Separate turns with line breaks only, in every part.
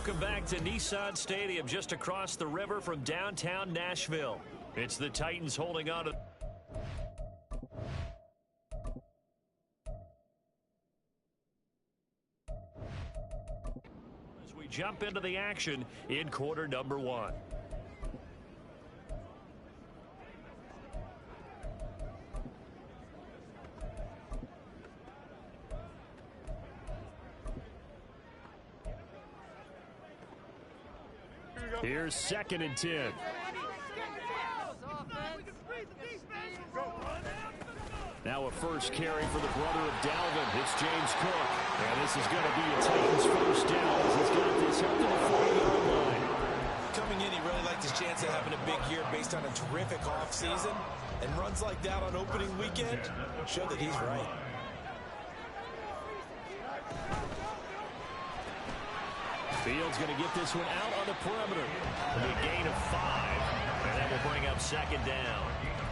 Welcome back to Nissan Stadium, just across the river from downtown Nashville. It's the Titans holding on to... As we jump into the action in quarter number one. Here's 2nd and 10. Now a first carry for the brother of Dalvin. It's James Cook. And this is going to be a Titans first down as he's got this up to the 40-yard line.
Coming in, he really liked his chance of having a big year based on a terrific offseason. And runs like that on opening weekend show that he's right.
Fields going to get this one out on the perimeter. It'll be a gain of 5, and that will bring up 2nd down.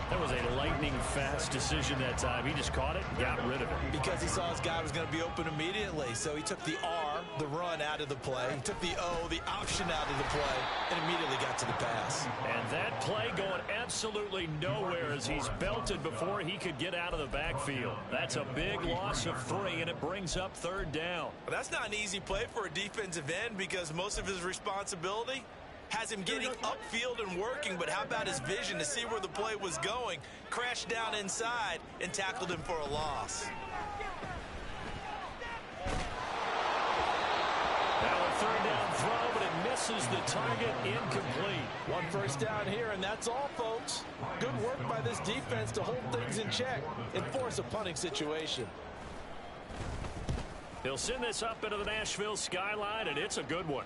That was a lightning-fast decision that time. He just caught it and got rid of it.
Because he saw his guy was going to be open immediately, so he took the R, the run, out of the play. He took the O, the option, out of the play, and immediately got to the pass.
And that play going absolutely nowhere as he's belted before he could get out of the backfield. That's a big loss of 3, and it brings up 3rd down.
Well, that's not an easy play for a defensive end because most of his responsibility has him getting upfield and working, but how about his vision to see where the play was going, crashed down inside, and tackled him for a loss.
Now a 3rd down throw, but it misses the target, incomplete.
1 first down here, and that's all, folks. Good work by this defense to hold things in check and force a punting situation.
He'll send this up into the Nashville skyline, and it's a good one.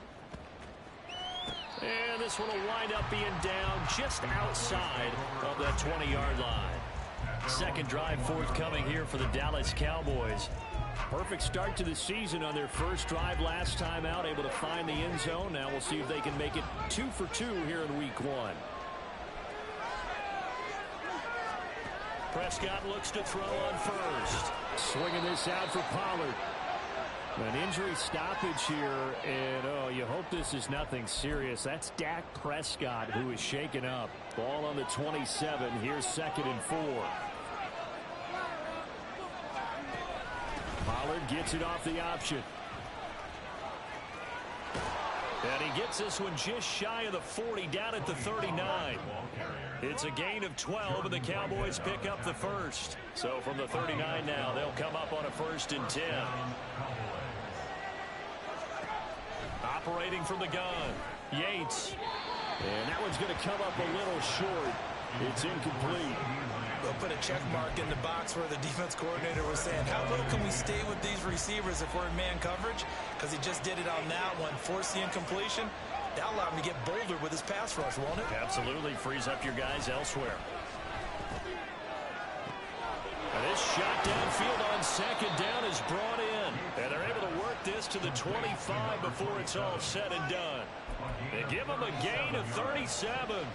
And this one will wind up being down just outside of that 20-yard line. 2nd drive forthcoming here for the Dallas Cowboys. Perfect start to the season on their first drive last time out, able to find the end zone. Now we'll see if they can make it 2 for 2 here in week 1. Prescott looks to throw on first. Swinging this out for Pollard. An injury stoppage here, and you hope this is nothing serious. That's Dak Prescott who is shaken up. Ball on the 27. Here's 2nd and 4. Pollard gets it off the option. And he gets this one just shy of the 40, down at the 39. It's a gain of 12, and the Cowboys pick up the first. So from the 39 now, they'll come up on a 1st and 10. Operating from the gun, Yates. And that one's going to come up a little short. It's incomplete.
They'll put a check mark in the box where the defense coordinator was saying, how low can we stay with these receivers if we're in man coverage? Because he just did it on that one. Force the incompletion. That'll allow him to get bolder with his pass rush, won't it?
Absolutely. Frees up your guys elsewhere. And this shot downfield on 2nd down is brought in. And they're able to work this to the 25 before it's all said and done. They give them a gain of 37.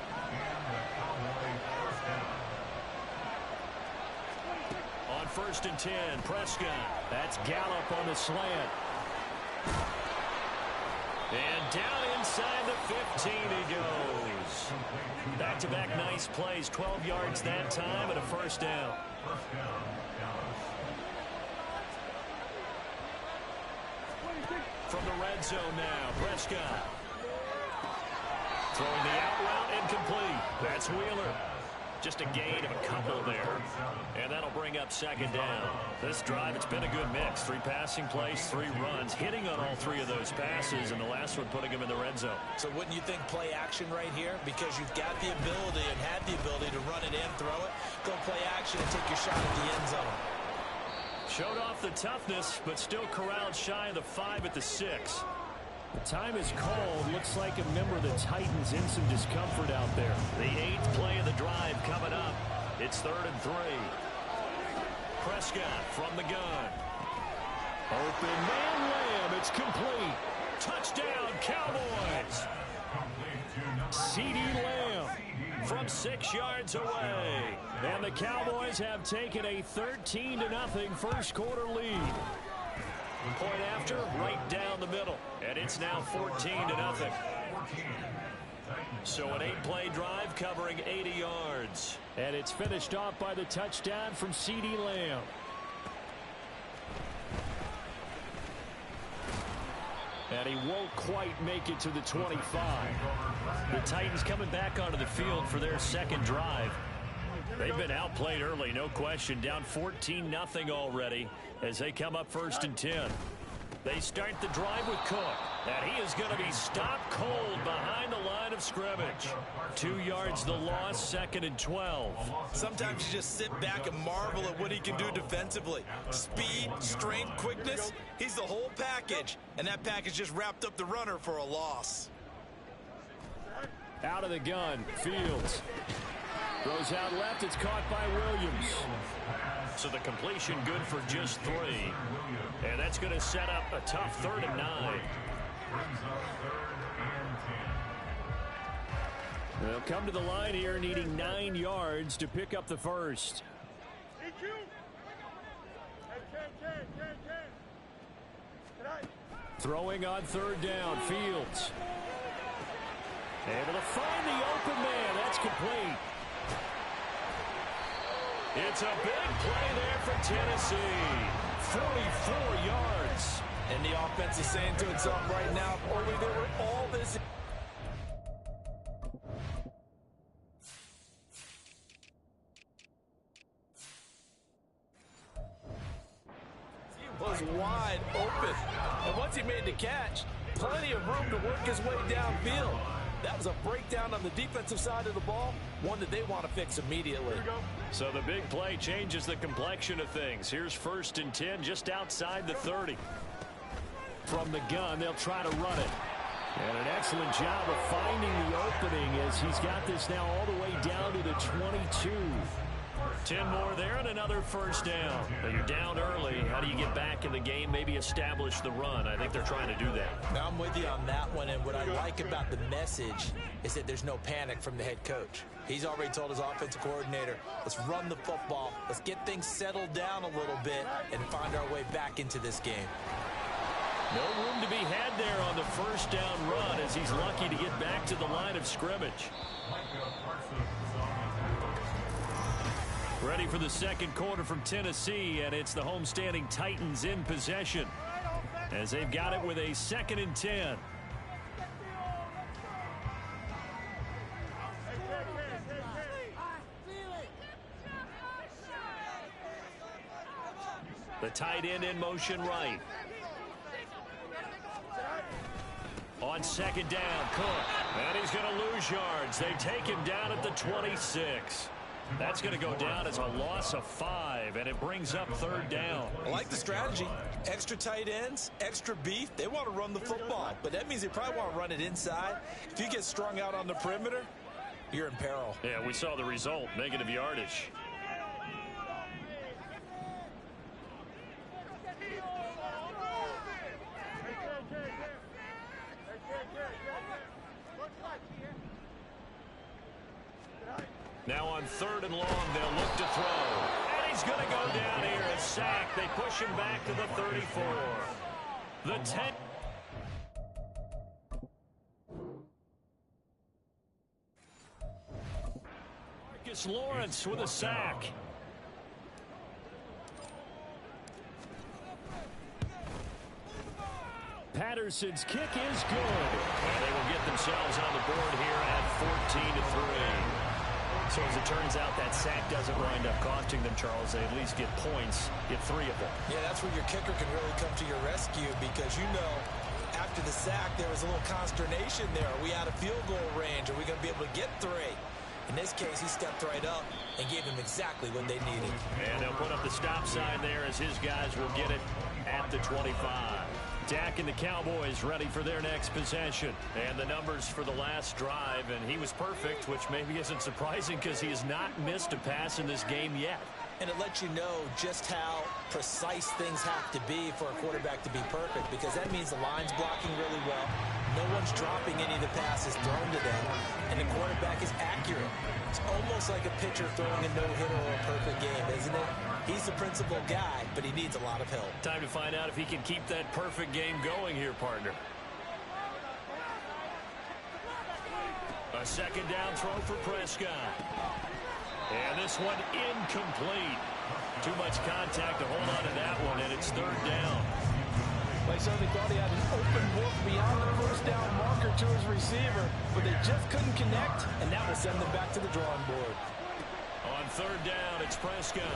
On 1st and 10, Prescott. That's Gallup on the slant. And down inside the 15 he goes. Back-to-back nice plays, 12 yards that time and a 1st down. From the red zone now, Prescott. Throwing the out route incomplete. That's Wheeler. Just a gain of a couple there. And that'll bring up 2nd down. This drive, it's been a good mix. 3 passing plays, 3 runs. Hitting on all 3 of those passes, and the last one putting him in the red zone.
So wouldn't you think play action right here? Because you've got the ability and had the ability to run it in, throw it, go play action and take your shot at the end zone.
Showed off the toughness, but still corralled shy of the 5 at the 6. The time is called. Looks like a member of the Titans in some discomfort out there. The 8th play of the drive coming up. It's 3rd and 3. Prescott from the gun. Open man Lamb. It's complete. Touchdown, Cowboys. CeeDee Lamb from 6 yards away. And the Cowboys have taken a 13-0 first quarter lead. Point after, right down the middle. And it's now 14-0. So an 8-play drive covering 80 yards. And it's finished off by the touchdown from CeeDee Lamb. And he won't quite make it to the 25. The Titans coming back onto the field for their second drive. They've been outplayed early, no question. Down 14-0 already as they come up 1st and 10. They start the drive with Cook. And he is going to be stopped cold behind the line of scrimmage. 2 yards the loss, 2nd and 12.
Sometimes you just sit back and marvel at what he can do defensively. Speed, strength, quickness. He's the whole package. And that package just wrapped up the runner for a loss.
Out of the gun, Fields. Goes out left, it's caught by Williams. So the completion good for just 3. And that's going to set up a tough 3rd and 9. They'll come to the line here needing 9 yards to pick up the first. Throwing on 3rd down, Fields. Able to find the open man. That's complete. It's a big play there for Tennessee. 44 yards.
And the offense is saying to itself right now, if only there were all this. He was wide open. And once he made the catch, plenty of room to work his way downfield. That was a breakdown on the defensive side of the ball, one that they want to fix immediately.
So the big play changes the complexion of things. Here's 1st and 10 just outside the 30. From the gun, they'll try to run it. And an excellent job of finding the opening as he's got this now all the way down to the 22. 10 more there and another 1st down. Now you're down early. How do you get back in the game, maybe establish the run? I think they're trying to do that.
Now I'm with you on that one, and what I like about the message is that there's no panic from the head coach. He's already told his offensive coordinator, let's run the football, let's get things settled down a little bit and find our way back into this game.
No room to be had there on the 1st down run as he's lucky to get back to the line of scrimmage. Ready for the second quarter from Tennessee, and it's the homestanding Titans in possession as they've got it with a 2nd and 10. The tight end in motion right. On 2nd down, Cook. And he's going to lose yards. They take him down at the 26. That's going to go down as a loss of 5, and it brings up 3rd down.
I like the strategy. Extra tight ends, extra beef. They want to run the football, but that means they probably want to run it inside. If you get strung out on the perimeter, you're in peril.
Yeah, we saw the result, negative yardage. Now on 3rd and long, they'll look to throw. And he's going to go down here. A sack. They push him back to the 34. The 10. Marcus Lawrence with a sack. Patterson's kick is good. And they will get themselves on the board here at 14-3. So as it turns out, that sack doesn't wind up costing them, Charles. They at least get points, get 3 of them.
Yeah, that's where your kicker can really come to your rescue because, you know, after the sack, there was a little consternation there. Are we out of field goal range? Are we going to be able to get 3? In this case, he stepped right up and gave them exactly what they needed.
And they'll put up the stop sign there as his guys will get it at the 25. Dak and the Cowboys ready for their next possession. And the numbers for the last drive, and he was perfect, which maybe isn't surprising because he has not missed a pass in this game yet.
And it lets you know just how precise things have to be for a quarterback to be perfect because that means the line's blocking really well. No one's dropping any of the passes thrown to them. and the quarterback is accurate. It's almost like a pitcher throwing a no-hitter or a perfect game, isn't it? He's the principal guy, but he needs a lot of help.
Time to find out if he can keep that perfect game going here, partner. A second down throw for Prescott. And this one incomplete. Too much contact to hold on to that one, and it's third down.
They certainly thought he had an open look beyond the first down marker to his receiver, but they just couldn't connect, and that will send them back to the drawing board.
On third down, it's Prescott.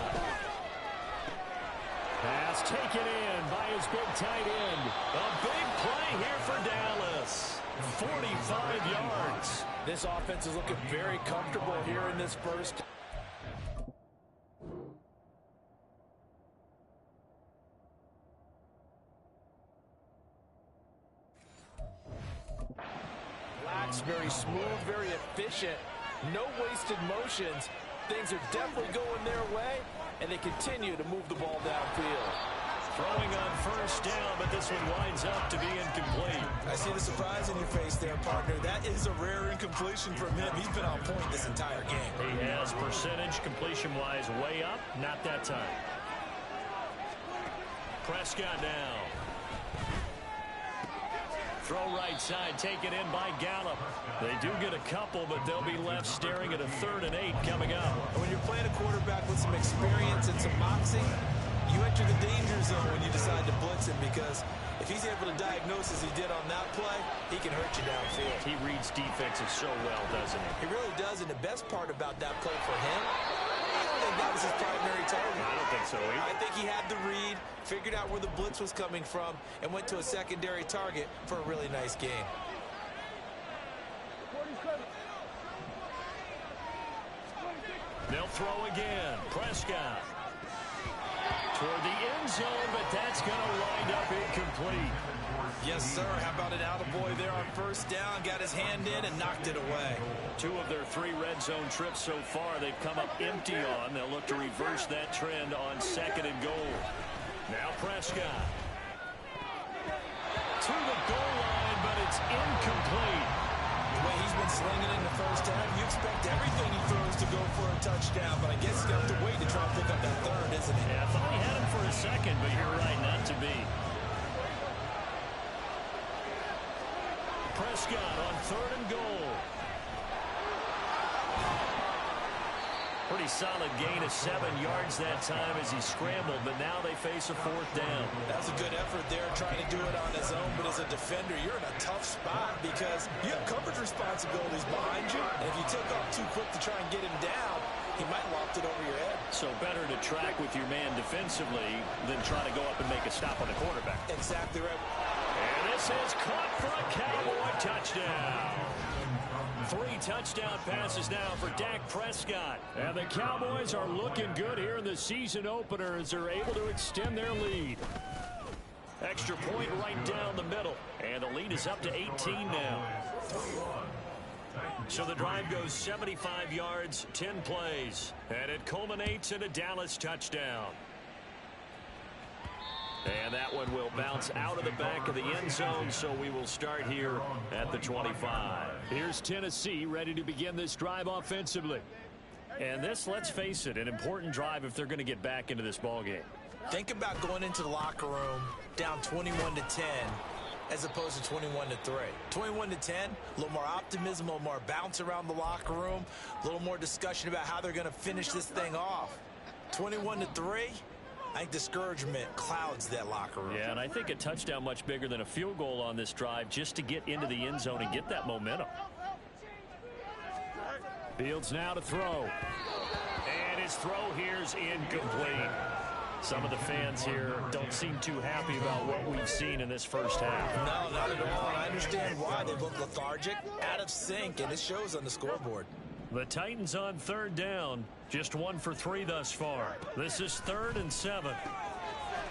Pass taken in by his big tight end. A big play here for Dallas. 45 yards.
This offense is looking very comfortable here in this first. Very smooth, very efficient, no wasted motions. Things are definitely going their way, and they continue to move the ball downfield.
Throwing on first down, but this one winds up to be incomplete.
I see the surprise in your face there, partner. That is a rare incompletion from him. He's been on point this entire game.
He has percentage completion-wise way up, not that time. Prescott now. Throw right side, taken in by Gallup. They do get a couple, but they'll be left staring at a 3rd and 8 coming up.
When you're playing a quarterback with some experience and some moxie, you enter the danger zone when you decide to blitz him, because if he's able to diagnose as he did on that play, he can hurt you downfield.
He reads defenses so well, doesn't he?
He really does, and the best part about that play for him, I don't think that was his primary target.
I don't think so either.
I think he had the read, figured out where the blitz was coming from, and went to a secondary target for a really nice game.
They'll throw again. Prescott toward the end zone, but that's going to wind up incomplete.
Yes, sir. How about an attaboy there on first down? Got his hand in and knocked it away.
2 of their 3 red zone trips so far they've come up empty on. They'll look to reverse that trend on 2nd and goal. Now Prescott to the goal line, but it's incomplete.
The way he's been slinging in the first half, you expect everything he throws to go for a touchdown, but I guess he's got to wait to try and pick up that 3rd, isn't he?
Yeah, I thought he had him for a second, but you're right, not to be. Prescott on 3rd and goal. Pretty solid gain of 7 yards that time as he scrambled, but now they face a 4th down.
That's a good effort there, trying to do it on his own, but as a defender, you're in a tough spot because you have coverage responsibilities behind you, and if you took off too quick to try and get him down, he might loft it over your head.
So better to track with your man defensively than try to go up and make a stop on the quarterback.
Exactly right.
And this is caught for a Cowboy touchdown. 3 touchdown passes now for Dak Prescott. And the Cowboys are looking good here in the season opener as they're able to extend their lead. Extra point right down the middle. And the lead is up to 18 now. So the drive goes 75 yards, 10 plays. And it culminates in a Dallas touchdown. And that one will bounce out of the back of the end zone, so we will start here at the 25. Here's Tennessee ready to begin this drive offensively. And this, let's face it, an important drive if they're going to get back into this ballgame.
Think about going into the locker room down 21-10 as opposed to 21-3. 21-10, a little more optimism, a little more bounce around the locker room, a little more discussion about how they're going to finish this thing off. 21-3. I think discouragement clouds that locker room.
Yeah, and I think a touchdown much bigger than a field goal on this drive just to get into the end zone and get that momentum. Fields now to throw. And his throw here's incomplete. Some of the fans here don't seem too happy about what we've seen in this first half.
No, not at all. And I understand why. They look lethargic, out of sync, and it shows on the scoreboard.
The Titans on 3rd down. Just 1 for 3 thus far. This is 3rd and 7.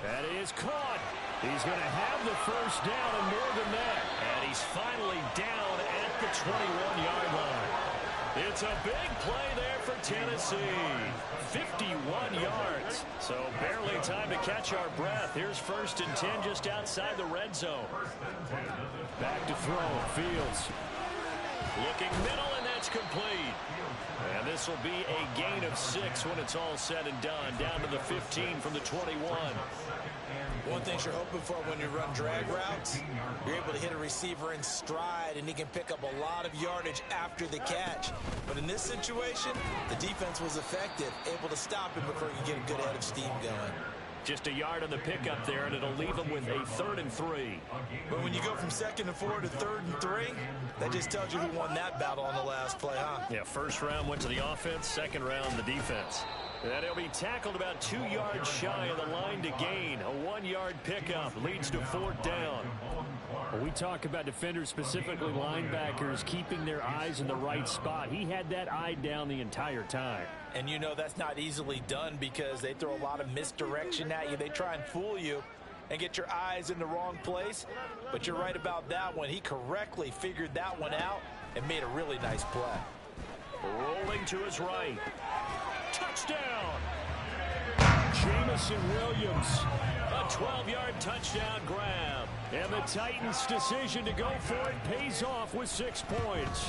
That is caught. He's going to have the first down and more than that. And he's finally down at the 21-yard line. It's a big play there for Tennessee. 51 yards. So barely time to catch our breath. Here's 1st and 10 just outside the red zone. Back to throw. Fields looking middle, and that's That's complete. And this will be a gain of 6 when it's all said and done. Down to the 15 from the 21.
One thing you're hoping for when you run drag routes, you're able to hit a receiver in stride, and he can pick up a lot of yardage after the catch. But in this situation, the defense was effective, able to stop him before he could get a good head of steam going.
Just a yard on the pickup there, and it'll leave him with a 3rd and 3.
But when you go from 2nd and 4 to 3rd and 3, that just tells you who won that battle on the last play, huh?
Yeah, first round went to the offense, second round the defense. And he'll be tackled about 2 yards shy of the line to gain. A 1-yard pickup leads to 4th down. When we talk about defenders, specifically linebackers, keeping their eyes in the right spot. He had that eye down the entire time.
And you know that's not easily done because they throw a lot of misdirection at you. They try and fool you and get your eyes in the wrong place. But you're right about that one. He correctly figured that one out and made a really nice play.
Rolling to his right. Touchdown! Jamison Williams. A 12-yard touchdown grab. And the Titans' decision to go for it pays off with 6 points.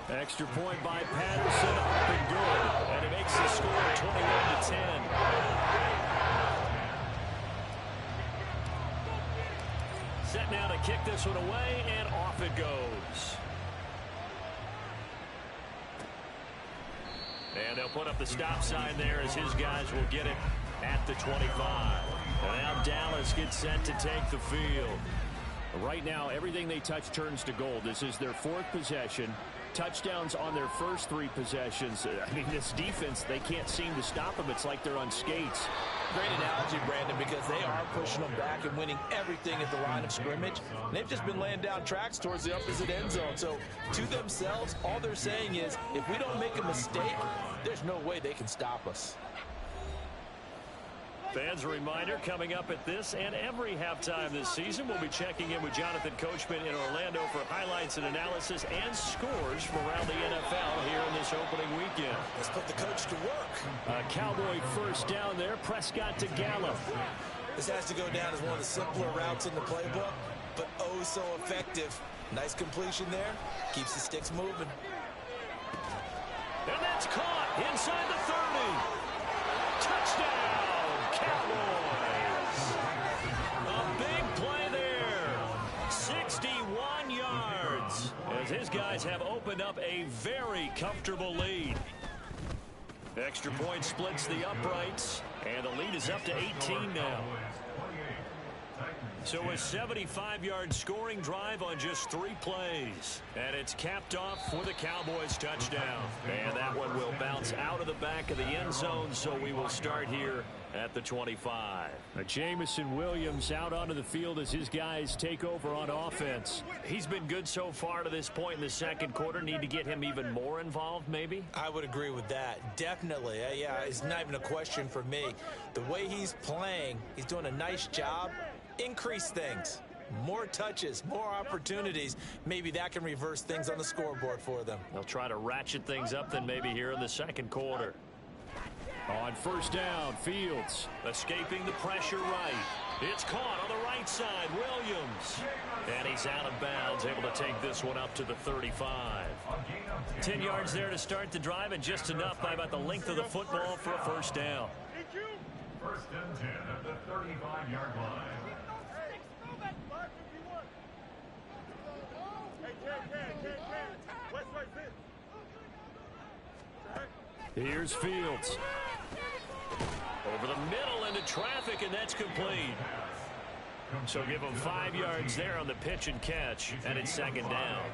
Extra point by Patterson, up and good. And it makes the score 21-10. Set now to kick this one away, and off it goes. And they'll put up the stop sign there as his guys will get it at the 25. And now Dallas gets set to take the field. Right now, everything they touch turns to gold. This is their 4th possession. Touchdowns on their first 3 possessions. I mean, this defense, they can't seem to stop them. It's like they're on skates.
Great analogy, Brandon, because they are pushing them back and winning everything at the line of scrimmage. And they've just been laying down tracks towards the opposite end zone. So to themselves, all they're saying is, if we don't make a mistake, there's no way they can stop us.
Fans, a reminder, coming up at this and every halftime this season, we'll be checking in with Jonathan Coachman in Orlando for highlights and analysis and scores from around the NFL here in this opening weekend.
Let's put the coach to work.
Cowboy first down there. Prescott to Gallup.
This has to go down as one of the simpler routes in the playbook, but oh so effective. Nice completion there. Keeps the sticks moving.
And that's caught inside the 30. Touchdown! Cowboys. A big play there. 61 yards. As his guys have opened up a very comfortable lead. Extra point splits the uprights. And the lead is up to 18 now. So a 75-yard scoring drive on just 3 plays. And it's capped off with a Cowboys touchdown. And that one will bounce out of the back of the end zone, so we will start here at the 25. Jamison Williams out onto the field as his guys take over on offense. He's been good so far to this point in the second quarter. Need to get him even more involved, maybe?
I would agree with that. Definitely. Yeah, it's not even a question for me. The way he's playing, he's doing a nice job. Increase things. More touches, more opportunities. Maybe that can reverse things on the scoreboard for them.
They'll try to ratchet things up then maybe here in the second quarter. On first down, Fields escaping the pressure right. It's caught on the right side, Williams. And he's out of bounds, able to take this one up to the 35. 10 yards there to start the drive, and just enough by about the length of the football for a first down.
First and 10 at the 35-yard line.
Here's Fields. Over the middle into traffic, and that's complete. So give him 5 yards there on the pitch and catch, and it's second down.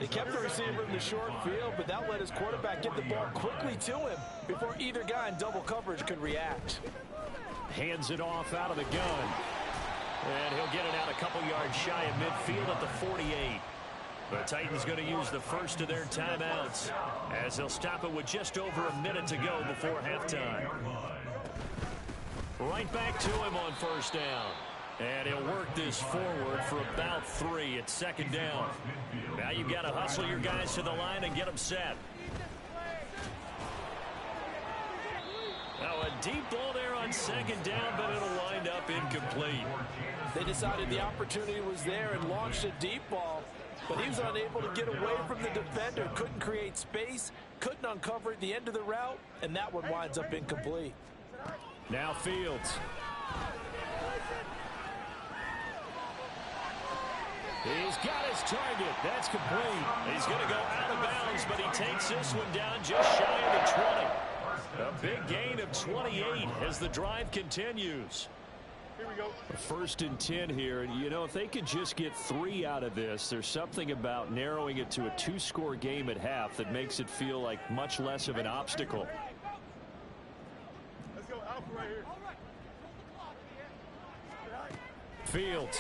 They kept the receiver in the short field, but that let his quarterback get the ball quickly to him before either guy in double coverage could react.
Hands it off out of the gun. And he'll get it out a couple yards shy of midfield at the 48. The Titans going to use the first of their timeouts as they'll stop it with just over a minute to go before halftime. Right back to him on first down. And he'll work this forward for about 3. It's second down. Now you've got to hustle your guys to the line and get them set. Now a deep ball there on second down, but it'll wind up incomplete.
They decided the opportunity was there and launched a deep ball. but he was unable to get away from the defender. Couldn't create space, couldn't uncover at the end of the route, and that one winds up incomplete.
Now Fields. He's got his target. That's complete. He's going to go out of bounds, but he takes this one down just shy of the 20. A big gain of 28 as the drive continues.
Here we go.
First and 10 here. You know, if they could just get 3 out of this, there's something about narrowing it to a 2-score game at half that makes it feel like much less of an obstacle.
Let's go Alpha right here.
Fields.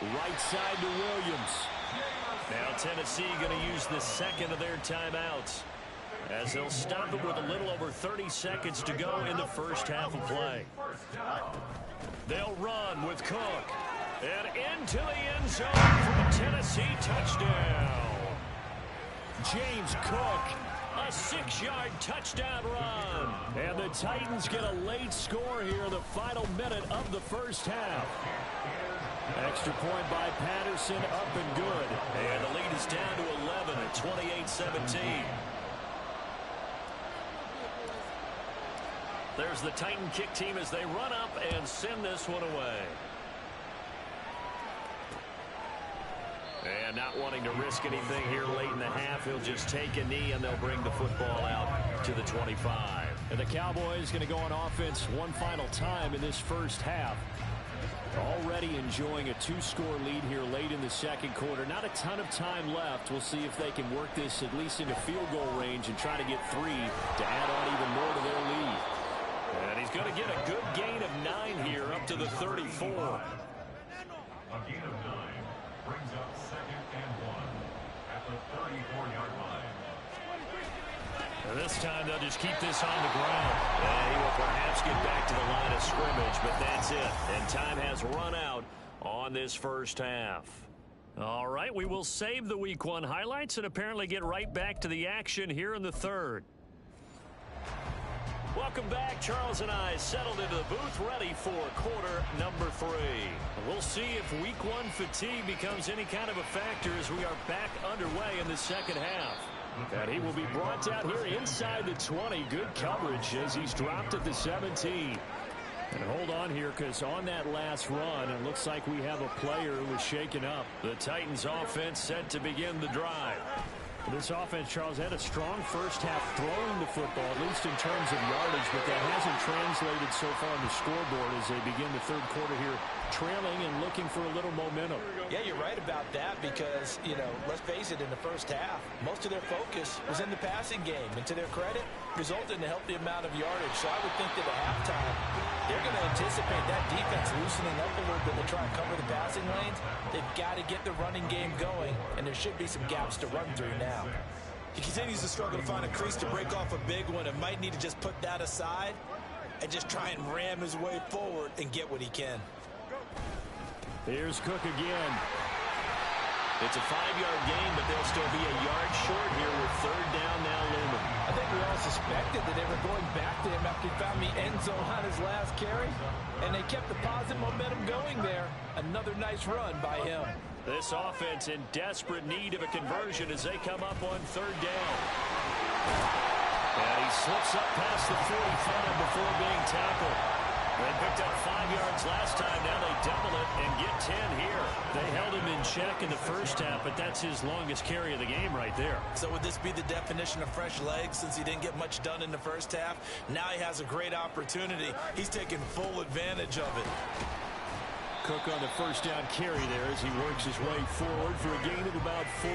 Right side to Williams. Now Tennessee going to use the second of their timeouts, as they'll stop it with a little over 30 seconds to go in the first half of play. They'll run with Cook. And into the end zone for a Tennessee touchdown. James Cook, a 6-yard touchdown run. And the Titans get a late score here in the final minute of the first half. Extra point by Patterson, up and good. And the lead is down to 11 at 28-17. There's the Titan kick team as they run up and send this one away. And not wanting to risk anything here late in the half, he'll just take a knee and they'll bring the football out to the 25. And the Cowboys going to go on offense one final time in this first half. Already enjoying a 2-score lead here late in the second quarter. Not a ton of time left. We'll see if they can work this at least into field goal range and try to get 3 to add on even more to their lead. And he's going to get a good gain of 9 here up to the 34.
A gain of 9 brings up 2nd and 1 at the 34-yard line.
And this time they'll just keep this on the ground. And he will perhaps get back to the line of scrimmage, but that's it. And time has run out on this first half. All right, we will save the Week 1 highlights and apparently get right back to the action here in the third. Welcome back. Charles and I settled into the booth, ready for quarter number 3. We'll see if Week 1 fatigue becomes any kind of a factor as we are back underway in the second half. And he will be brought out here inside the 20. Good coverage as he's dropped at the 17. And hold on here, because on that last run, it looks like we have a player who was shaken up. The Titans offense set to begin the drive. This offense, Charles, had a strong first half throwing the football, at least in terms of yardage, but that hasn't translated so far on the scoreboard as they begin the third quarter here, trailing and looking for a little momentum.
Yeah, you're right about that because, you know, let's face it, in the first half, most of their focus was in the passing game. And to their credit, resulted in a healthy amount of yardage. So I would think that at halftime, they're going to anticipate that defense loosening up a little bit to try and cover the passing lanes. They've got to get the running game going, and there should be some gaps to run through now.
He continues to struggle to find a crease to break off a big one and might need to just put that aside and just try and ram his way forward and get what he can.
Here's Cook again. It's a 5-yard gain, but they'll still be a yard short here with third down now looming.
I think we all suspected that they were going back to him after he found the end zone on his last carry, and they kept the positive momentum going there. Another nice run by him.
This offense in desperate need of a conversion as they come up on third down. And he slips up past the 45 before being tackled. They picked up 5 yards last time. Now they double it and get 10 here. They held him in check in the first half, but that's his longest carry of the game right there.
So would this be the definition of fresh legs since he didn't get much done in the first half? Now he has a great opportunity. He's taking full advantage of it.
Cook on the first down carry there as he works his way forward for a gain of about 4.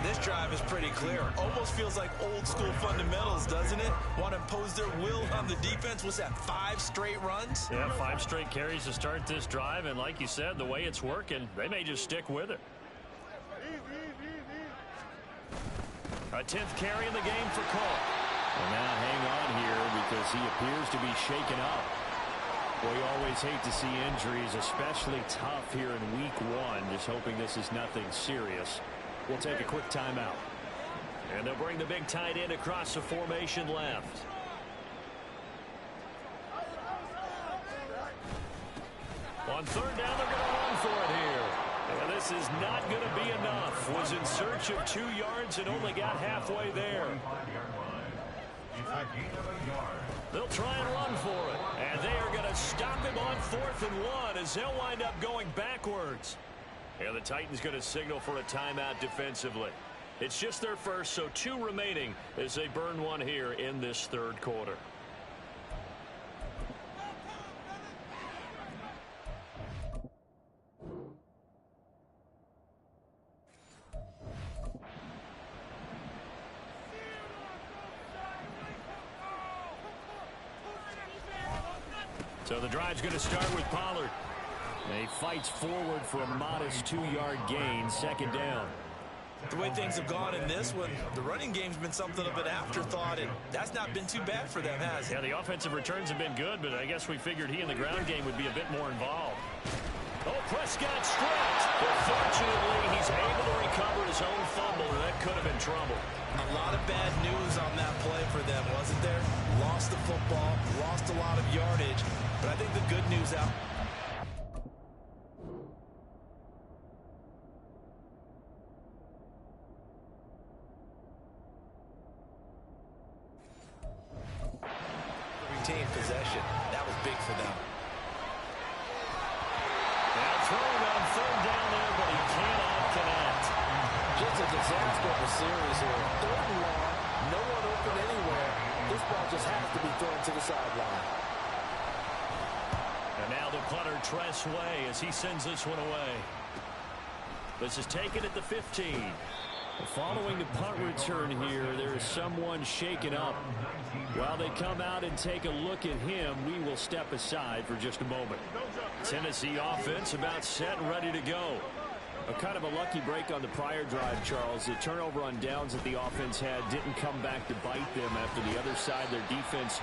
This drive is pretty clear. Almost feels like old school fundamentals, doesn't it? Want to impose their will on the defense. What's that, 5 straight runs?
Yeah, 5 straight carries to start this drive, and like you said, the way it's working, they may just stick with it. A 10th carry in the game for Cook. Well, now hang on here because he appears to be shaken up. We always hate to see injuries, especially tough here in week 1. Just hoping this is nothing serious. We'll take a quick timeout. And they'll bring the big tight end across the formation left. On third down, they're going to run for it here. this is not going to be enough. Was in search of 2 yards and only got halfway there. They'll try and run for it. And they are going to stop him on 4th and 1 as they'll wind up going backwards. And the Titans going to signal for a timeout defensively. It's just their first, so 2 remaining as they burn one here in this 3rd quarter. So the drive's going to start with Pollard. And he fights forward for a modest 2-yard gain, 2nd down.
The way things have gone in this one, the running game's been something of an afterthought, and that's not been too bad for them, has it?
Yeah, the offensive returns have been good, but I guess we figured he in the ground game would be a bit more involved. Oh, Prescott stripped. But fortunately, he's able to recover his own fumble, and that could have been trouble.
A lot of bad news on that play for them, wasn't there? Lost the football, lost a lot of yardage, but I think the good news out. Retain possession. That was big for them.
Now throwing on 3rd down there, but he cannot connect.
Just a disaster of a series here. 3rd and long, no one open anywhere. This ball just has to be thrown to the sideline.
And now the punter, Tress Way, as he sends this one away. This is taken at the 15. Following the punt return here, there is someone shaken up. While they come out and take a look at him, we will step aside for just a moment. Tennessee offense about set and ready to go. A kind of a lucky break on the prior drive, Charles. The turnover on downs that the offense had didn't come back to bite them after the other side. Their defense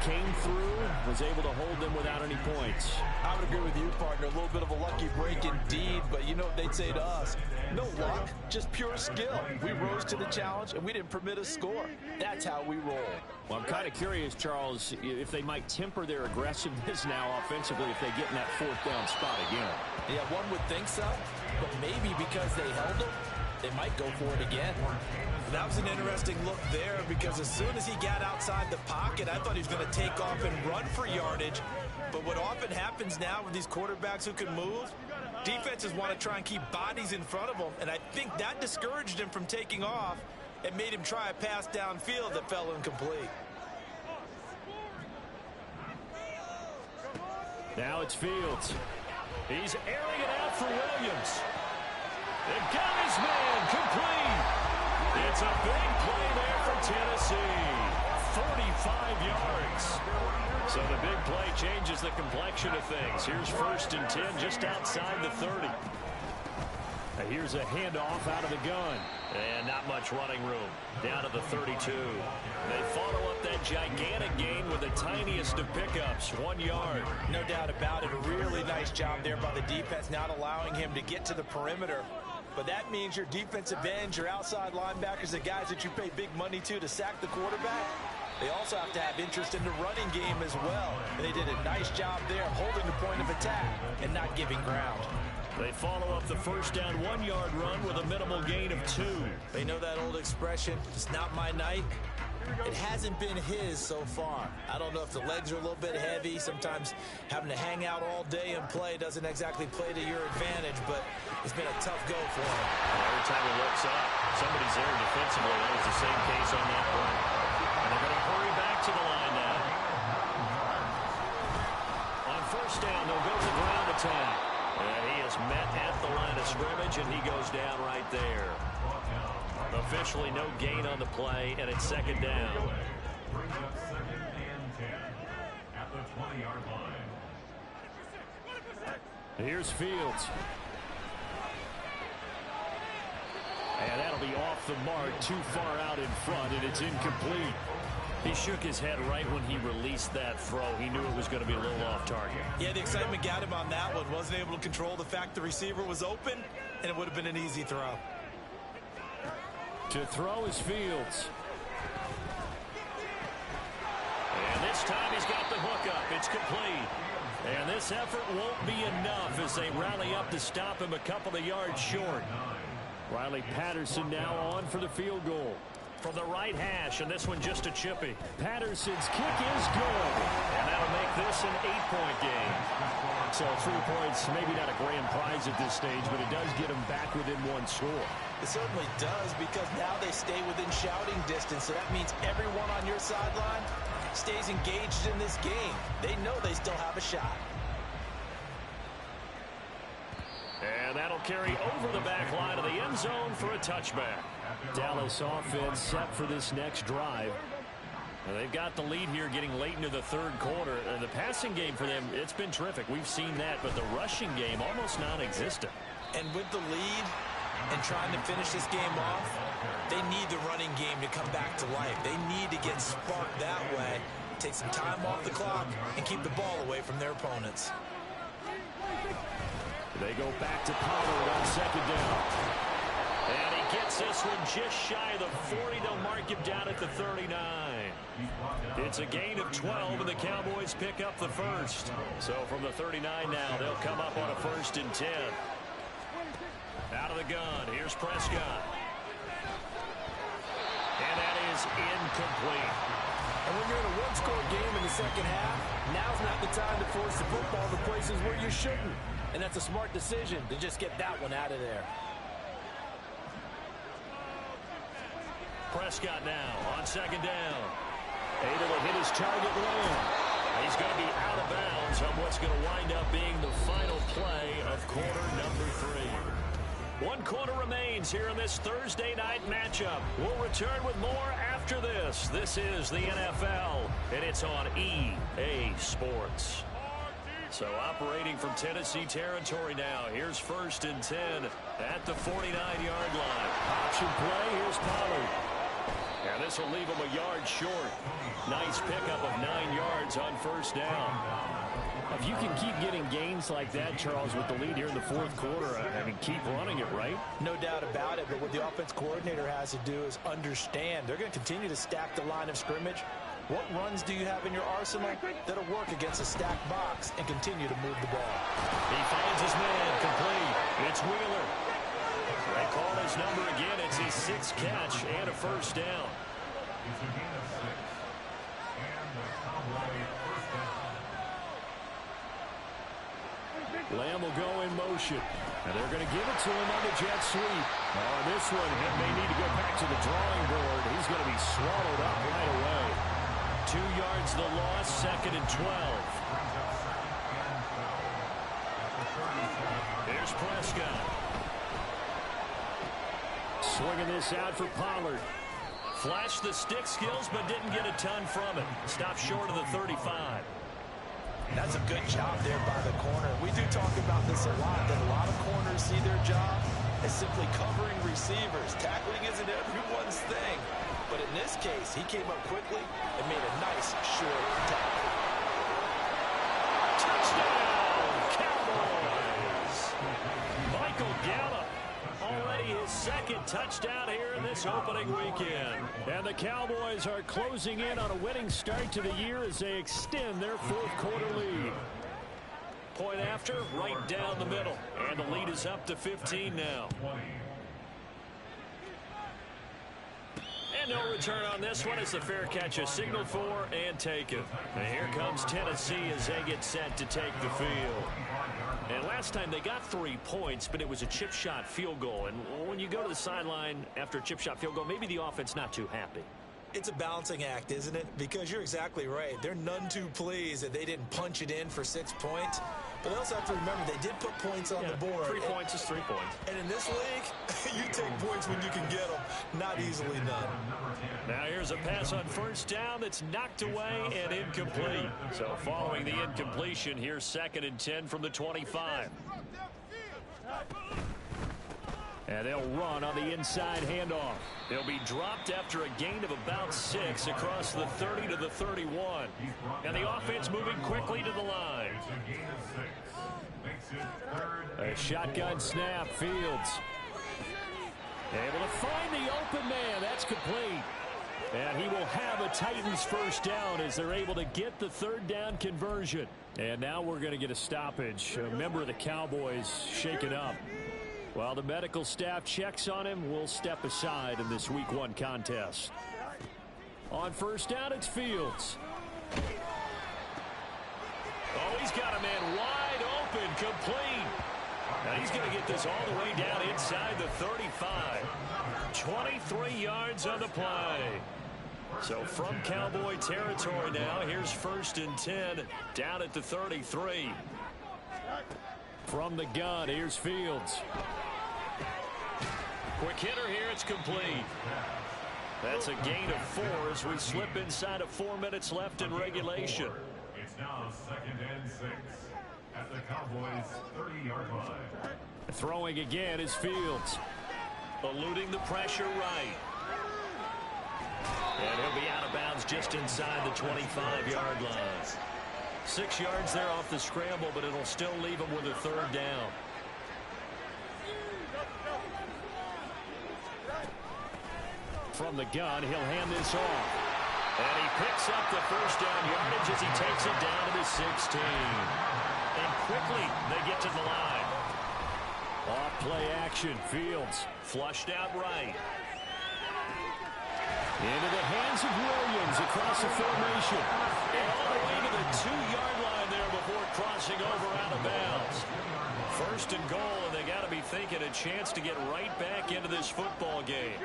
came through, was able to hold them without any points.
I would agree with you, partner. A little bit of a lucky break indeed, but you know what they'd say to us? No luck, just pure skill. We rose to the challenge, and we didn't permit a score. That's how we roll.
Well, I'm kind of curious, Charles, if they might temper their aggressiveness now offensively if they get in that 4th down spot again.
Yeah, one would think so, but maybe because they held them, they might go for it again.
That was an interesting look there because as soon as he got outside the pocket, I thought he was going to take off and run for yardage. But what often happens now with these quarterbacks who can move, defenses want to try and keep bodies in front of them, and I think that discouraged him from taking off and made him try a pass downfield that fell incomplete.
Now it's Fields. He's airing it out for Williams. They got his man complete. It's a big play there for Tennessee. 45 yards. So the big play changes the complexion of things. Here's 1st and 10 just outside the 30. Now here's a handoff out of the gun. And not much running room. Down to the 32. They follow up that gigantic gain with the tiniest of pickups. 1 yard.
No doubt about it. A really nice job there by the defense, not allowing him to get to the perimeter. But that means your defensive ends, your outside linebackers, the guys that you pay big money to sack the quarterback, they also have to have interest in the running game as well. And they did a nice job there holding the point of attack and not giving ground.
They follow up the 1st down 1 yard run with a minimal gain of 2.
They know that old expression, it's not my night. It hasn't been his so far. I don't know if the legs are a little bit heavy. Sometimes having to hang out all day and play doesn't exactly play to your advantage, but it's been a tough go for him.
Every time he looks up, somebody's there defensively. That was the same case on that play. And they're going to hurry back to the line now. On 1st down, they'll go to the ground attack. And he is met at the line of scrimmage, and he goes down right there. Officially no gain on the play, and it's 2nd down.
Brings up 2nd and 10 at the 20-yard line.
Here's Fields. And that'll be off the mark, too far out in front, and it's incomplete. He shook his head right when he released that throw. He knew it was going to be a little off target.
Yeah, the excitement got him on that one. Wasn't able to control the fact the receiver was open, and it would have been an easy throw.
To throw is Fields. And this time he's got the hook up. It's complete. And this effort won't be enough as they rally up to stop him a couple of yards short. Riley Patterson now on for the field goal. From the right hash, and this one just a chippy. Patterson's kick is good. And that'll make this an 8-point game. So 3 points, maybe not a grand prize at this stage, but it does get them back within one score.
It certainly does, because now they stay within shouting distance, so that means everyone on your sideline stays engaged in this game. They know they still have a shot.
And that'll carry over the back line of the end zone for a touchback. Dallas offense set for this next drive. And they've got the lead here getting late into the third quarter. The passing game for them, it's been terrific. We've seen that, but the rushing game almost non-existent.
And with the lead and trying to finish this game off, they need the running game to come back to life. They need to get sparked that way, take some time off the clock, and keep the ball away from their opponents.
They go back to Pollard on second down. And he gets this one just shy of the 40. They'll mark him down at the 39. It's a gain of 12, and the Cowboys pick up the first. So from the 39 now, they'll come up on a 1st and 10. Out of the gun, here's Prescott. And that is incomplete.
And when you're in a one-score game in the second half, now's not the time to force the football to places where you shouldn't. And that's a smart decision to just get that one out of there.
Prescott now on second down. Able to hit his target Lamb. He's going to be out of bounds on what's going to wind up being the final play of quarter number 3. 1 quarter remains here in this Thursday night matchup. We'll return with more after this. This is the NFL, and it's on EA Sports. So operating from Tennessee territory now. Here's 1st and 10 at the 49-yard line. Option play, here's Pollard. And this will leave him a yard short. Nice pickup of 9 yards on 1st down. If you can keep getting gains like that, Charles, with the lead here in the 4th quarter, I mean, keep running it, right?
No doubt about it, but what the offense coordinator has to do is understand they're going to continue to stack the line of scrimmage. What runs do you have in your arsenal that'll work against a stacked box and continue to move the ball?
He finds his man complete. It's Wheeler. They call his number again. It's his 6th catch and a 1st down.
It's a gain of 6. And the Cowboy 1st down.
Lamb will go in motion. And they're going to give it to him on the jet sweep. On this one, he may need to go back to the drawing board. He's going to be swallowed up right away. 2 yards the loss, 2nd and 12. Here's Prescott. Swinging this out for Pollard. Flashed the stick skills, but didn't get a ton from it. Stopped short of the 35.
That's a good job there by the corner. We do talk about this a lot, that a lot of corners see their job as simply covering receivers. Tackling isn't everyone's thing. But in this case, he came up quickly and made a nice, short tackle.
Touchdown, Cowboys! Michael Gallup, already his 2nd touchdown here in this opening weekend. And the Cowboys are closing in on a winning start to the year as they extend their 4th quarter lead. Point after, right down the middle. And the lead is up to 15 now. And no return on this one as the fair catch is signaled for and taken. And here comes Tennessee as they get set to take the field. And last time they got 3 points, but it was a chip shot field goal. And when you go to the sideline after a chip shot field goal, maybe the offense not too happy.
It's a balancing act, isn't it? Because you're exactly right. They're none too pleased that they didn't punch it in for 6 points. But they also have to remember they did put points on the board.
3 points is 3 points.
And in this league, you take points when you can get them, not easily done.
Now here's a pass on 1st down that's knocked away and incomplete. So following the incompletion, here's 2nd and 10 from the 25. And they'll run on the inside handoff. They'll be dropped after a gain of about 6 across the 30 to the 31. And the offense moving quickly to the line. A shotgun snap, Fields. Able to find the open man. That's complete. And he will have a Titans first down as they're able to get the third down conversion. And now we're going to get a stoppage. A member of the Cowboys shaken up. While the medical staff checks on him, we'll step aside in this Week 1 contest. On first down, it's Fields. Oh, he's got a man wide open, complete. Now he's going to get this all the way down inside the 35. 23 yards on the play. So from Cowboy territory now, here's 1st and 10 down at the 33. From the gun, here's Fields. Quick hitter here, it's complete. That's a gain of 4 as we slip inside of 4 minutes left in regulation.
It's now 2nd and 6 at the Cowboys' 30-yard line.
Throwing again is Fields. Eluding the pressure right. And he'll be out of bounds just inside the 25-yard line. 6 yards there off the scramble, but it'll still leave him with a third down. From the gun, he'll hand this off. And he picks up the first down yardage as he takes it down to the 16. And quickly, they get to the line. Off play action, Fields flushed out right. Into the hands of Williams across the formation. And all the way to the 2-yard line there before crossing over out of bounds. 1st and goal, and they got to be thinking a chance to get right back into this football game.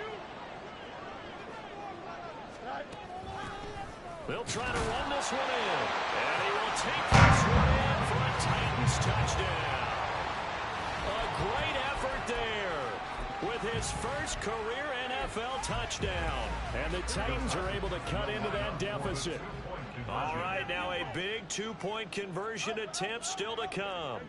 They'll try to run this one in. And he will take this one in for a Titans touchdown. A great effort there with his first career NFL touchdown. And the Titans are able to cut into that deficit. All right, now a big 2-point conversion attempt still to come.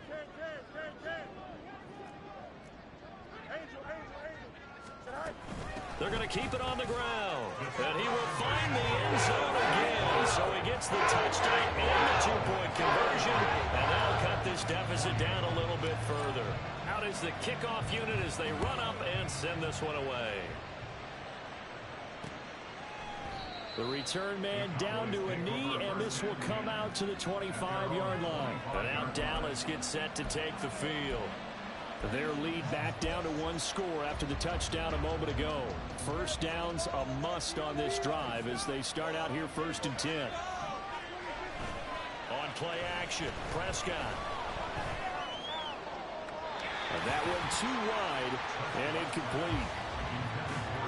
They're going to keep it on the ground. And he will find the end zone again. So he gets the touchdown and the 2-point conversion. And that'll cut this deficit down a little bit further. Out is the kickoff unit as they run up and send this one away. The return man down to a knee, and this will come out to the 25-yard line. And now Dallas gets set to take the field. Their lead back down to 1 score after the touchdown a moment ago. First down's a must on this drive as they start out here 1st and 10. On play action, Prescott. And that one too wide and incomplete.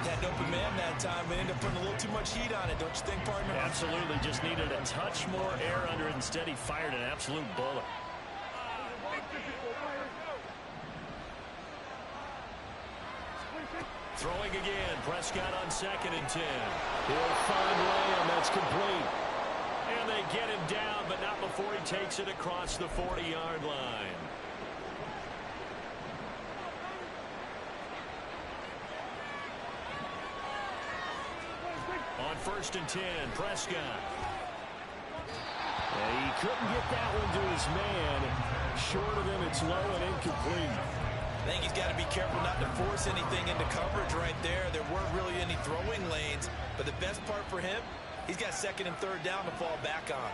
Had open man that time, but ended up putting a little too much heat on it, don't you think, partner?
Absolutely, just needed a touch more air under it. Instead, he fired an absolute bullet. Throwing again, Prescott on 2nd and 10. He'll find Lamb, that's complete. And they get him down, but not before he takes it across the 40-yard line. On 1st and 10, Prescott. He couldn't get that one to his man. Short of him, it's low and incomplete.
I think he's got to be careful not to force anything into coverage right there. There weren't really any throwing lanes, but the best part for him, he's got 2nd and 3rd down to fall back on.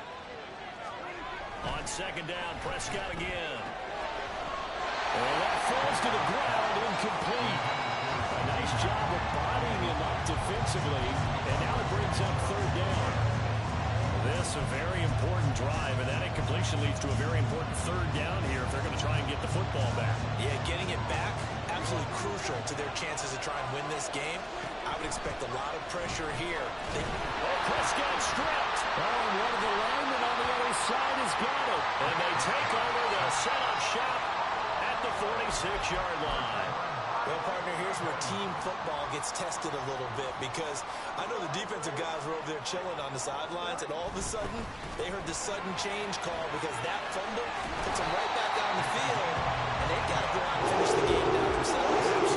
On 2nd down, Prescott again. And that falls to the ground, incomplete. A nice job of bodying him up defensively, and now it brings up 3rd down. This a very important drive, and that incompletion leads to a very important 3rd down here if they're going to try and get the football back.
Yeah, getting it back, absolutely crucial to their chances to try and win this game. I would expect a lot of pressure here.
Prescott stripped. Oh, and one of the linemen on the other side has got it. And they take over the setup shot at the 46-yard line.
Well, partner, here's where team football gets tested a little bit, because I know the defensive guys were over there chilling on the sidelines, and all of a sudden, they heard the sudden change call because that fumble puts them right back on the field, and they've got to go out and finish the game down themselves.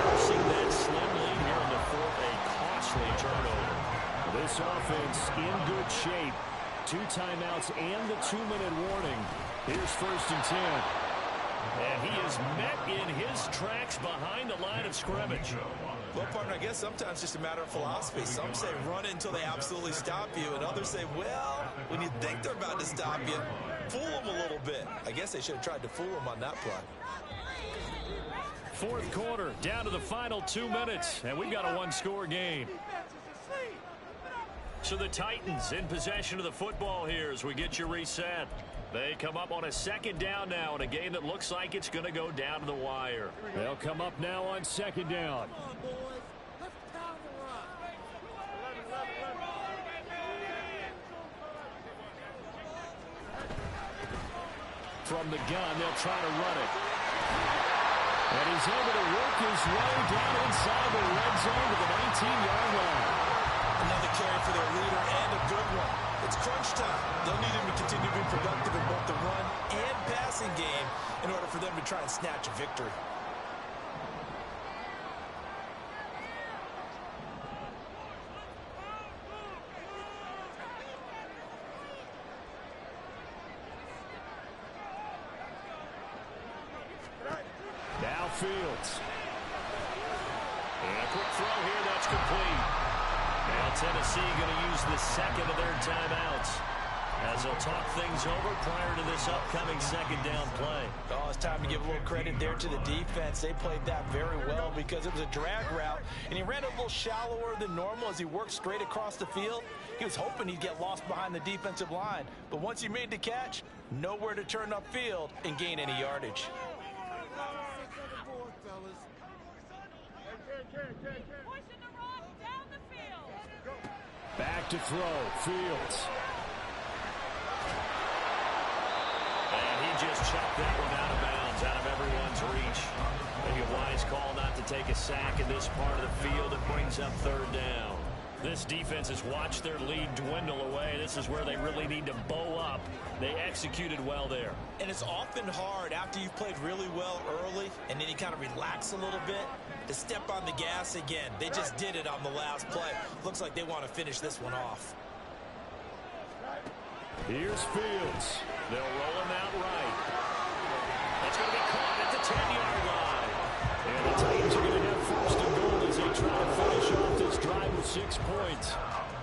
Nursing that slim lead here in the 4th, a costly turnover. This offense in good shape. 2 timeouts and the 2-minute warning. Here's 1st and 10. And he is met in his tracks behind the line of scrimmage.
Well, partner, I guess sometimes it's just a matter of philosophy. Some say run it until they absolutely stop you, and others say, well, when you think they're about to stop you, fool them a little bit. I guess they should have tried to fool them on that play.
Fourth quarter, down to the final 2 minutes, and we've got a one-score game. So the Titans in possession of the football here as we get you reset. They come up on a second down now in a game that looks like it's going to go down to the wire. They'll come up now on second down. From the gun, they'll try to run it. And he's able to work his way down inside the red zone to the 19-yard line.
Another carry for their leader and a good one. It's crunch time. They'll need him to continue to be productive in both the run and passing game in order for them to try and snatch a victory.
Now Fields. And a quick throw here, that's complete. Now Tennessee going to use the second of their timeouts as they'll talk things over prior to this upcoming second down play.
Oh, it's time to give a little credit there to the defense. They played that very well because it was a drag route, and he ran a little shallower than normal as he worked straight across the field. He was hoping he'd get lost behind the defensive line, but once he made the catch, nowhere to turn upfield and gain any yardage.
Back to throw, Fields. And he just chucked that one out of bounds, out of everyone's reach. Maybe a wise call not to take a sack in this part of the field. It brings up third down. This defense has watched their lead dwindle away. This is where they really need to bow up. They executed well there.
And it's often hard after you've played really well early and then you kind of relax a little bit to step on the gas again. They just did it on the last play. Looks like they want to finish this one off.
Here's Fields. They'll roll him out right. That's going to be caught at the 10-yard line. And the Titans are going to have first and goal as they try to finish off this drive with 6 points.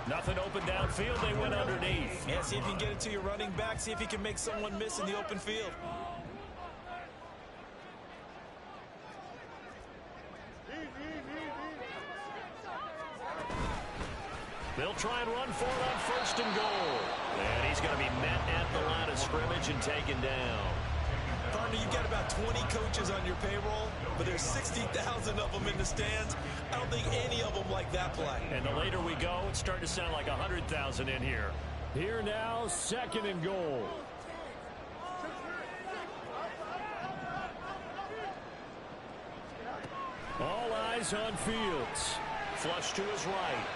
Nothing open downfield. They went underneath.
Yeah, see if you can get it to your running back. See if you can make someone miss in the open field.
They'll try and run for it on first and goal. And he's going to be met at the line of scrimmage and taken down.
Partner, you've got about 20 coaches on your payroll, but there's 60,000 of them in the stands. I don't think any of them like that play.
And the later we go, it's starting to sound like 100,000 in here. Here now, second and goal. All eyes on Fields. Flush to his right.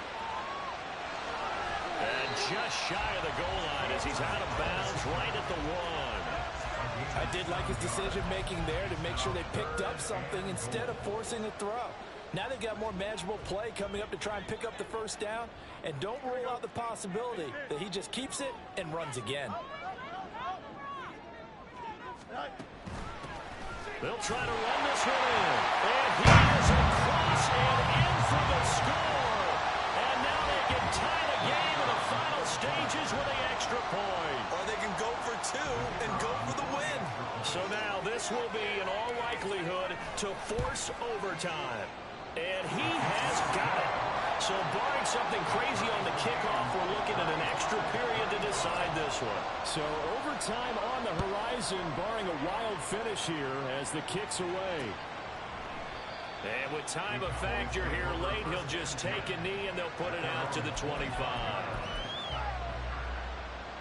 And just shy of the goal line as he's out of bounds right at the 1.
I did like his decision-making there to make sure they picked up something instead of forcing a throw. Now they've got more manageable play coming up to try and pick up the first down, and don't rule out the possibility that he just keeps it and runs again.
They'll try to run this one in. And he is across and in for the score. And now they can tie the game in the final stages with the extra point.
Or they can go for 2 and go for the win.
So now this will be, in all likelihood, to force overtime. And he has got it. So barring something crazy on the kickoff, we're looking at an extra period to decide this one. So overtime on the horizon, barring a wild finish here as the kick's away. And with time a factor here late, he'll just take a knee and they'll put it out to the 25.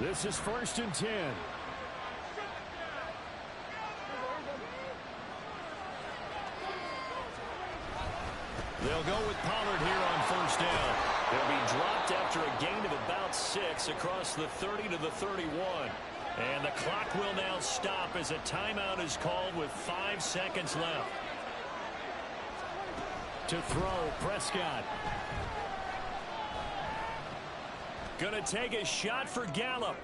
This is first and 10. They'll go with Pollard here on first down. They'll be dropped after a gain of about 6 across the 30 to the 31. And the clock will now stop as a timeout is called with 5 seconds left. To throw, Prescott. Gonna take a shot for Gallup.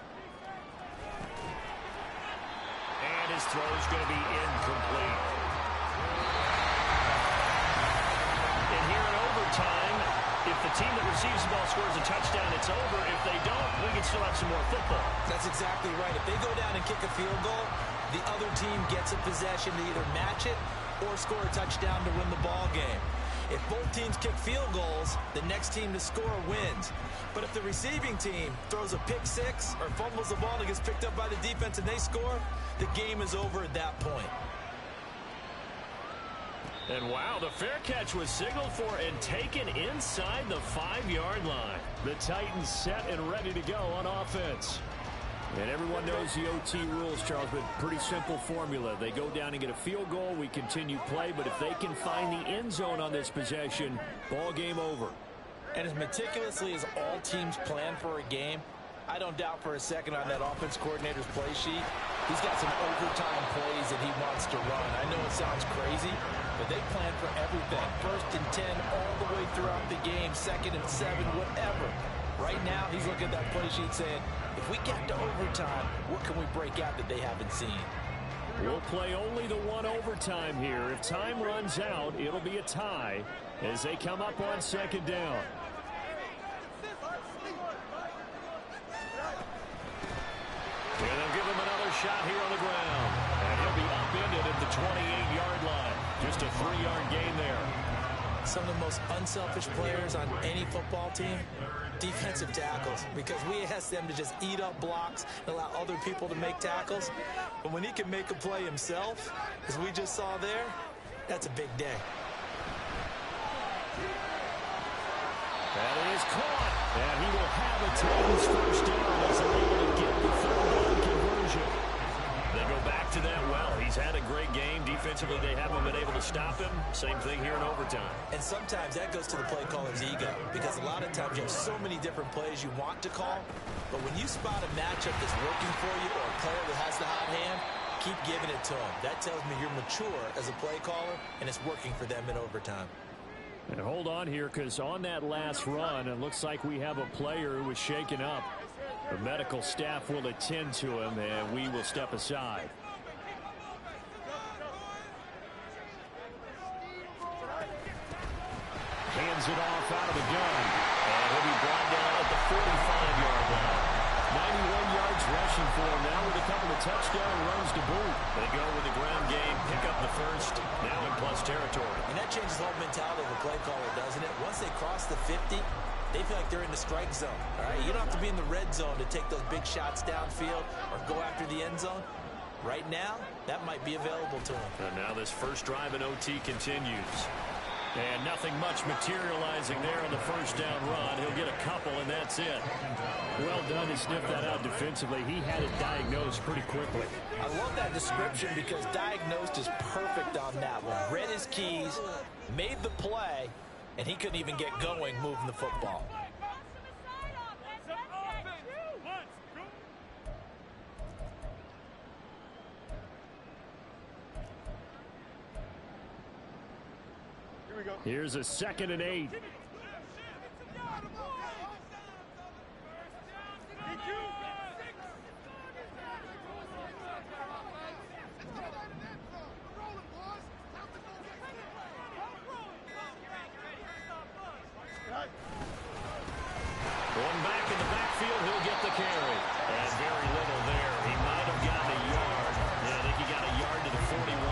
And his throw's gonna be incomplete. And here in team that receives the ball scores a touchdown, it's over. If they don't, we can still have some more football.
That's exactly right. If they go down and kick a field goal, the other team gets a possession to either match it or score a touchdown to win the ball game. If both teams kick field goals, the next team to score wins. But if the receiving team throws a pick six or fumbles the ball and gets picked up by the defense and they score, the game is over at that point.
And wow, the fair catch was signaled for and taken inside the 5-yard line. The Titans set and ready to go on offense. And everyone knows the OT rules, Charles, but pretty simple formula. They go down and get a field goal, we continue play, but if they can find the end zone on this possession, ball game over.
And as meticulously as all teams plan for a game, I don't doubt for a second on that offense coordinator's play sheet, he's got some overtime plays that he wants to run. I know it sounds crazy, but they plan for everything. 1st and 10 all the way throughout the game, 2nd and 7, whatever. Right now, he's looking at that play sheet saying, if we get to overtime, what can we break out that they haven't seen?
We'll play only the one overtime here. If time runs out, it'll be a tie as they come up on 2nd down. And they'll give him another shot here on the ground. And he'll be upended at the 28-yard line. Just a 3-yard gain there.
Some of the most unselfish players on any football team, defensive tackles, because we ask them to just eat up blocks and allow other people to make tackles. But when he can make a play himself, as we just saw there, that's a big day.
That is caught. And he will have a Titans first down as they're able to get the 3rd down conversion. They go back to that well. He's had a great game. Defensively, they haven't been able to stop him. Same thing here in overtime.
And sometimes that goes to the play caller's ego, because a lot of times you have so many different plays you want to call, but when you spot a matchup that's working for you or a player that has the hot hand, keep giving it to him. That tells me you're mature as a play caller, and it's working for them in overtime.
And hold on here, because on that last run, it looks like we have a player who was shaken up. The medical staff will attend to him, and we will step aside. Hands it off out of the gun. And he'll be brought down at the 45-yard line. 91 yards rushing for him now with a couple of touchdown runs to boot. They go with the ground game, pick up the first, now in plus territory.
And that changes the whole mentality of the play caller, doesn't it? Once they cross the 50, they feel like they're in the strike zone. All right, you don't have to be in the red zone to take those big shots downfield or go after the end zone. Right now, that might be available to them.
And now this first drive in OT continues. And nothing much materializing there on the first down run. He'll get a couple, and that's it. Well done to sniff that out defensively. He had it diagnosed pretty quickly.
I love that description because diagnosed is perfect on that one. Read his keys, made the play, and he couldn't even get going moving the football.
Here's a 2nd and 8. Going back in the backfield, he'll get the carry. And very little there. He might have gotten a yard. Yeah, I think he got a yard to the 41.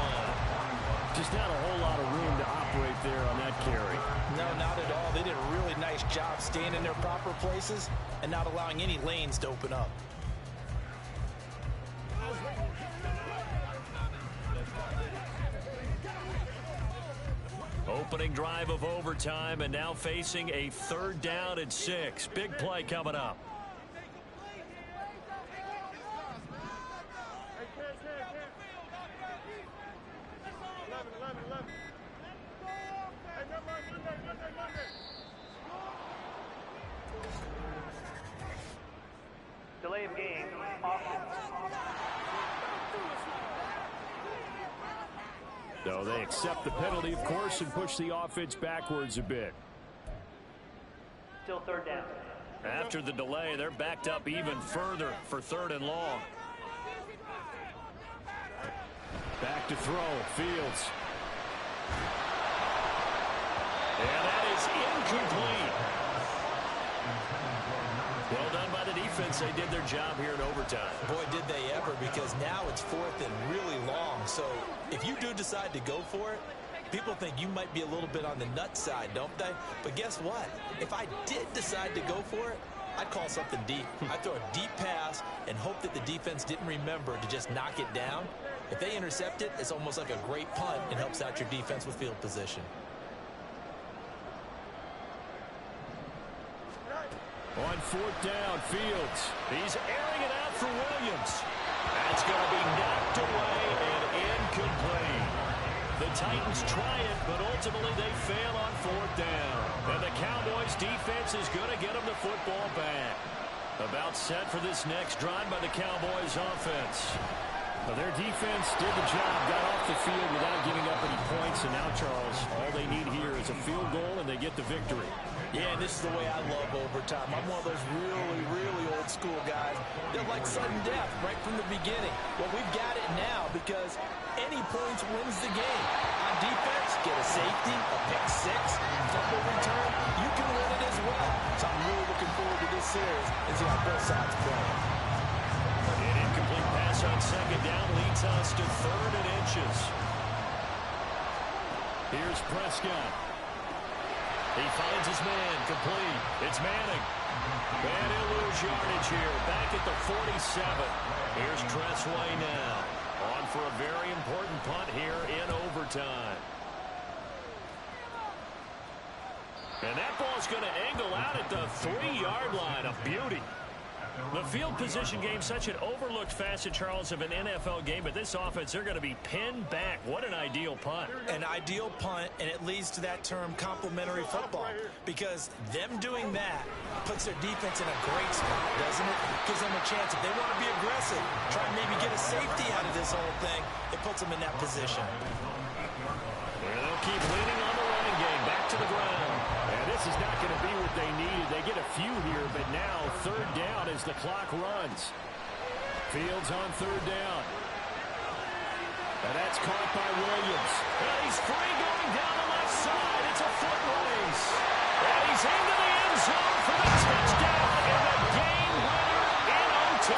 Just not a whole lot of room to operate there on that carry.
No, not at all. They did a really nice job staying in their proper places and not allowing any lanes to open up.
Opening drive of overtime, and now facing a 3rd down and 6. Big play coming up.
Delay of game. Option.
No, they accept the penalty, of course, and push the offense backwards a bit.
Still 3rd down.
After the delay, they're backed up even further for 3rd and long. Back to throw. Fields. And that is incomplete. defense, they did their job here in overtime.
Boy, did they ever, because now it's 4th and really long. So if you do decide to go for it, people think you might be a little bit on the nut side, don't they? But guess what? If I did decide to go for it, I'd call something deep. I'd throw a deep pass and hope that the defense didn't remember to just knock it down. If they intercept it, it's almost like a great punt and helps out your defense with field position.
On 4th down, Fields. He's airing it out for Williams. That's going to be knocked away and incomplete. The Titans try it, but ultimately they fail on 4th down. And the Cowboys defense is going to get them the football back. About set for this next drive by the Cowboys offense. Well, their defense did the job, got off the field without giving up any points. And now, Charles, all they need here is a field goal and they get the victory.
Yeah, and this is the way I love overtime. I'm one of those really, really old school guys that like sudden death right from the beginning. Well, we've got it now because any points wins the game. On defense, get a safety, a pick six, fumble return, you can win it as well. So I'm really looking forward to this series and see how both sides play.
An incomplete pass on 2nd down leads us to 3rd and inches. Here's Prescott. He finds his man, complete. It's Manning. And he'll lose yardage here, back at the 47. Here's Tressway now, on for a very important punt here in overtime. And that ball's going to angle out at the 3-yard line, a beauty. The field position game, such an overlooked facet, Charles, of an NFL game. But this offense, they're going to be pinned back. What an ideal punt.
An ideal punt, and it leads to that term complementary football. Because them doing that puts their defense in a great spot, doesn't it? Gives them a chance. If they want to be aggressive, try and maybe get a safety out of this whole thing, it puts them in that position.
Well, they'll keep leaning on the running game. Back to the ground. And this is not going to be what they needed. They get a few here, but now 3rd down as the clock runs. Fields on 3rd down. And that's caught by Williams. And he's free going down the left side. It's a foot race. And he's into the end zone for the touchdown and the game winner in OT.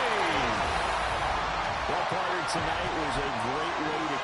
Well, Carter, tonight was a great way to